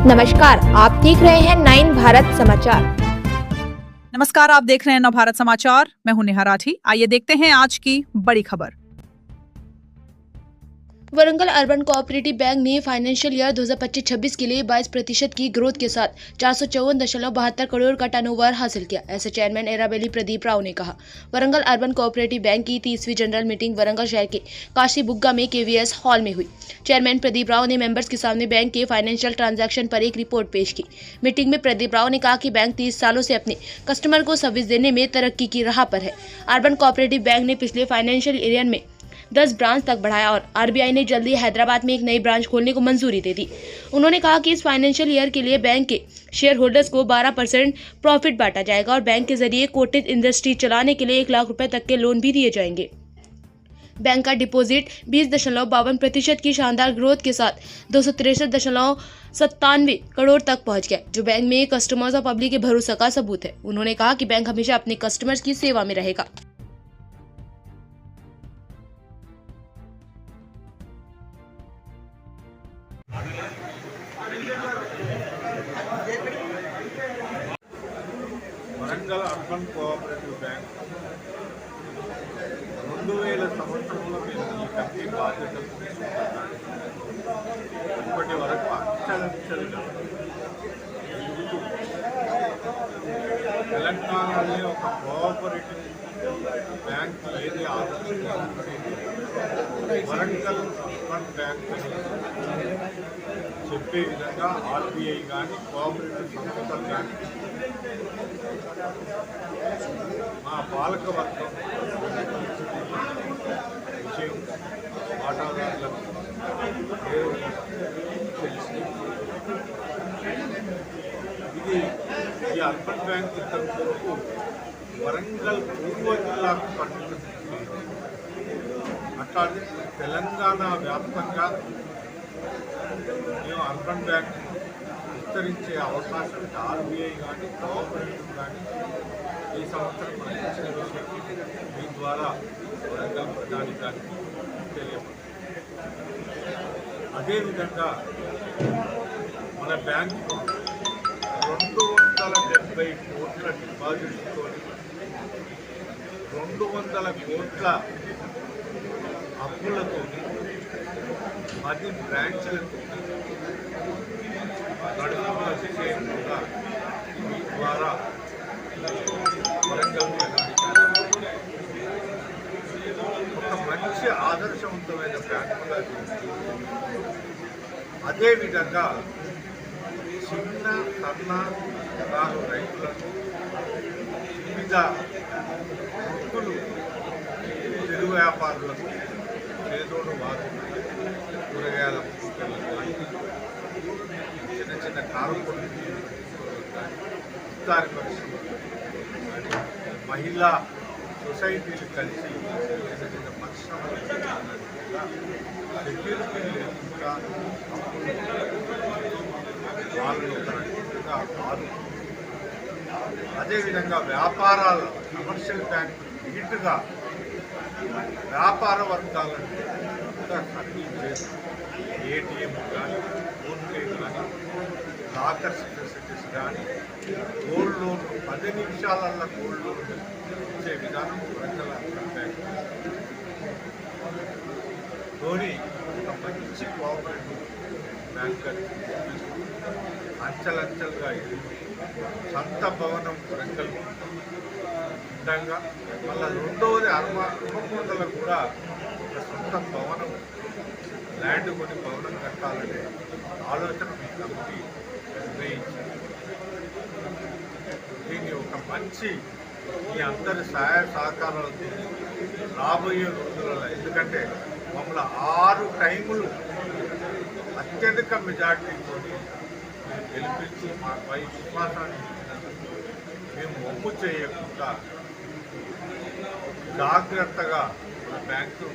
नमस्कार, आप देख रहे हैं 9 भारत समाचार। नमस्कार, आप देख रहे हैं नव भारत समाचार। मैं हूं नेहा राठी। आइए देखते हैं आज की बड़ी खबर। वरंगल अर्बन कोऑपरेटिव बैंक ने फाइनेंशियल ईयर 2025-26 के लिए 22% की ग्रोथ के साथ 454.72 करोड़ का टर्नओवर हासिल किया। ऐसे चेयरमैन एराबेली प्रदीप राव ने कहा। वरंगल अर्बन कोऑपरेटिव बैंक की 30वीं जनरल मीटिंग वरंगल शहर के काशी बुग्गा में KVS हॉल में हुई। चेयरमैन प्रदीप राव ने मेंबर्स के सामने बैंक के फाइनेंशियल ट्रांजैक्शन पर एक रिपोर्ट पेश की। मीटिंग में प्रदीप राव ने कहा कि बैंक 30 सालों से अपने कस्टमर को सर्विस देने में तरक्की की राह पर है। अर्बन कोऑपरेटिव बैंक ने पिछले फाइनेंशियल ईयर में 10 ब्रांच तक बढ़ाया और RBI ने जल्दी हैदराबाद में एक नई ब्रांच खोलने को मंजूरी दे दी। उन्होंने कहा कि इस फाइनेंशियल ईयर के लिए बैंक के शेयर होल्डर्स को 12% प्रॉफिट बांटा जाएगा और बैंक के जरिए कोटेज इंडस्ट्री चलाने के लिए 1 लाख रुपए तक के लोन भी दिए जाएंगे। बैंक का डिपॉजिट 20.52% की शानदार ग्रोथ के साथ 263.97 करोड़ तक पहुंच गया, जो बैंक में कस्टमर्स और पब्लिक के भरोसे का सबूत है। उन्होंने कहा कि बैंक हमेशा अपने कस्टमर्स की सेवा में रहेगा। వరంగల్ అర్బన్ కోఆపరేటివ్ బ్యాంక్ 2000 సంవత్సరంలో మేము ఈ కంపెనీ బాధ్యతలు తీసుకుంటున్నాం. ఇప్పటి వరకు అక్షరాంశాలుగా ఎదుగుతూ తెలంగాణలో ఒక కోఆపరేటివ్ బ్యాంక్ ఏది ఆదర్శంగా ఉంటుంది వరంగల్ అర్బన్ బ్యాంక్ చెప్పే విధంగా RBI కానీ కోఆపరేటివ్ సంస్థలు కానీ మా పాలకవర్గం విషయం వాటాదారులకు తెలిసి ఇది ఈ అర్బన్ బ్యాంక్ ఇంతవరకు వరంగల్ పూర్వ జిల్లాకు పట్టుకుంటుంది. అట్లాంటి తెలంగాణ వ్యాప్తంగా మేము అర్బన్ బ్యాంక్ విస్తరించే అవకాశం RBI కానీ కోఆపరేటివ్ కానీ ఈ సంవత్సరం మనకి ఇచ్చిన విషయం మీ ద్వారా వరంగల్ ప్రజానికానికి తెలియపడుతుంది. అదేవిధంగా మన బ్యాంకు 270 కోట్ల డిపాజిట్తో 200 కోట్ల అప్పులతో 10 బ్రాంచ్లతో గడుపుల విషయం కూడా మీ ద్వారా వరంగల్ ఒక మంచి ఆదర్శవంతమైన బ్యాంకుగా అదేవిధంగా చిన్న సన్నకారు రైతులను వివిధ వృత్తులు చిరు వ్యాపారులకు చేదోడు వారు కూరగాయల పుస్తకాలకు కానీ చిన్న చిన్న కారుపొడి ఇఫ్తార్ పరిశ్రమలు మహిళా సొసైటీలు కలిసి చిన్న చిన్న పరిశ్రమలు సెక్యూరిటీ లేకుండా వాళ్ళు ఒక రకంగా కాదు. అదేవిధంగా వ్యాపారాలు కమర్షియల్ బ్యాంక్ నీట్గా వ్యాపార వర్గాలను కూడా సర్వీస్ చేసి ATM కానీ ఫోన్పే కానీ లాకర్స్ ఫెసిలిటీస్ కానీ గోల్డ్ లోన్ 10 నిమిషాలల్లో గోల్డ్ లోన్ ఇచ్చే విధానం వరంగల్ అర్బన్ బ్యాంక్ ధోని ఒక మంచి కోఆపరేటివ్ బ్యాంక్ అంచెలంచెలుగా ఎదిగి సొంత భవనం వరంగల్ ఉండగా మళ్ళీ రెండవది హనుమకొండలో కూడా ఒక సొంత భవనం ల్యాండ్ కొని భవనం కట్టాలనే ఆలోచన మీ కమిటీ నిర్ణయించింది. దీన్ని ఒక మంచి మీ అందరి సహాయ సహకారాలతో రాబోయే రోజులలో, ఎందుకంటే మమ్మల్ని 6 టైములు అత్యధిక మెజార్టీతో గెలిపించి మాపై విశ్వాసాన్ని మేము ఒమ్ము చేయకుండా జాగ్రత్తగా మన బ్యాంకు